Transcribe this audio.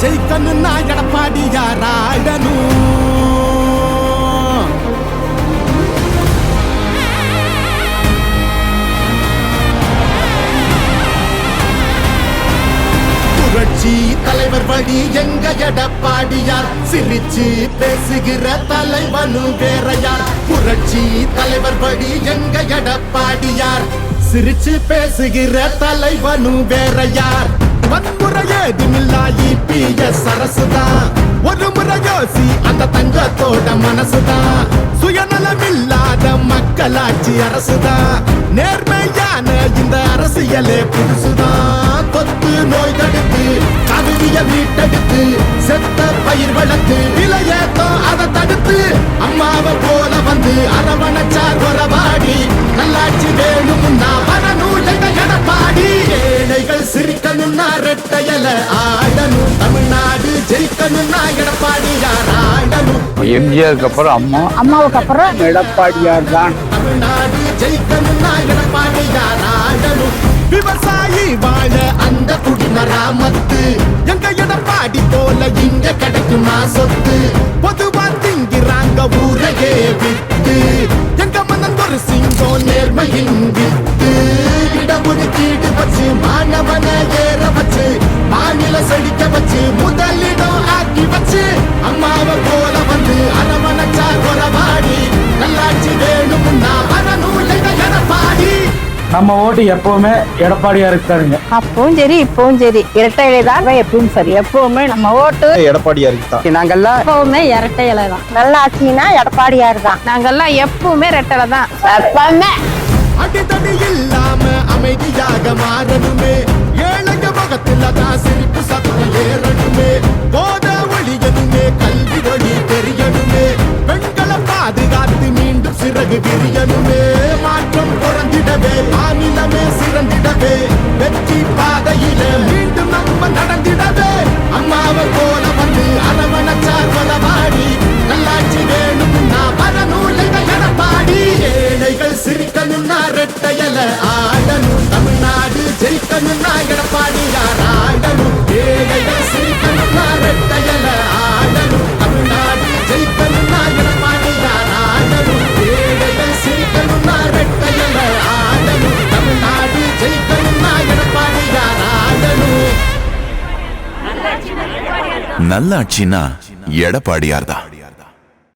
ஜெயிக்கணும்னா எடப்பாடியார் ஆடணும். புரட்சி தலைவர் வழி எங்க எடப்பாடியார், சிரிச்சு பேசுகிற தலைவனும் வேற யார். புரட்சி தலைவர் வழி எங்க எடப்பாடியார், சிரிச்சு பேசுகிற தலைவனும் வேற யார். வன்முறையே திமில்லாயி பிஎஸ் அரசுதான், ஒரு முறை யோசி அந்த தங்கத்தோட மனசுதான். சுயநலமில்லாத மக்களாட்சி அரசுதான், நேர்மையான இந்த அரசியலே புதுசுதான். தொத்து நோய் தடுத்து கவிதைய மீட்டெடுத்து செத்த பயிர் வளர்த்து விலையேத்தம் அதை தடுத்து அம்மாவை போல வந்து அரவணைச்சார் வரவாடி. நல்லாட்சி வேணும்னா வரணும் எங்க எடப்பாடி. ஏழைகள் சிரிக்கணும்னா ரெட்டையல ஆடணும், தமிழ்நாடு ஜெயிக்கணும்னா எடப்பாடியார் ஆடணும். எம்ஜிஆருக்கு அப்புறம் அம்மா, அம்மாவுக்கு அப்புறம் எடப்பாடியார் தான். தமிழ்நாடு ஜெயிக்கணும்னா எடப்பாடியார் ஆடணும். விவசாயி வாழ அந்த குடிமராமத்து எங்க எடப்பாடி போல இங்க கிடைக்குமா சொத்து. பொதுவா திங்கிறாங்க ஊரையே வித்து, எங்க மன்னன் ஒரு சிங்கம் நேர்மையின் வித்து. இடஒதுக்கீடு வச்சு மாணவனை ஏற வச்சு மாநில செழிக்க வச்சு முதலிடம் ஆக்கி வச்சு அம்மாவை போல வந்து அரவணைச்சார் வரவாடி. நல்லாட்சி வேணும்னா வரணும் எங்க எடப்பாடி. நம்ம ஓட்டு எப்பவுமே எடப்பாடியாருக்கு தானுங்க. அப்பவும் சரி இப்பவும் சரி இரட்டை இலை தான் எப்பவும் சரி. எப்பவுமே நம்ம ஓட்டு எடப்பாடியாருக்கு தான். நாங்கெல்லாம் எப்பவுமே இரட்டை இலை தான். நல்ல ஆட்சினா எடப்பாடியார் தான். நாங்கெல்லாம் எப்பவுமே ரெட்டலை தான் எப்பவுமே. அடித்தடி இல்லாம அமைதியாக மாறணுமே, ஏழைங்க முகத்தில் தான் சிரிப்பு சத்தம் ஏறணுமே. போத ஒழியணுமே, கல்வி ஒளி தெரியணுமே, பெண்களை பாதுகாத்து மீண்டும் சிறகு விரியணுமே. மாற்றம் பிறந்திடவே மாநிலமே சிறந்திடவே, வெற்றி பாதையில மீண்டும் நம்ம நடந்திடவே. அம்மாவை போல வந்து அரவணைச்சார் வரவாடி. நல்லாட்சி வேணும்னா வரணும் எங்க எடப்பாடி. ஏழைகள் சிரிக்கணும்னா ரெட்டையல ஆடணும், தமிழ்நாடு ஜெயிக்கணும்னா எடப்பாடியார் ஆடணும். ஏழைகள் சிரிக்கணும்னா ரெட்டையல ஆடணும், தமிழ்நாடு ஜெயிக்கணும்னா எடப்பாடியார் ஆடணும். ஏழைகள் சிரிக்கணும்னா ரெட்டையல ஆடணும், தமிழ்நாடு ஜெயிக்கணும்னா எடப்பாடியார் ஆடணும். நல்லாட்சினா எடப்பாடியார் தான்.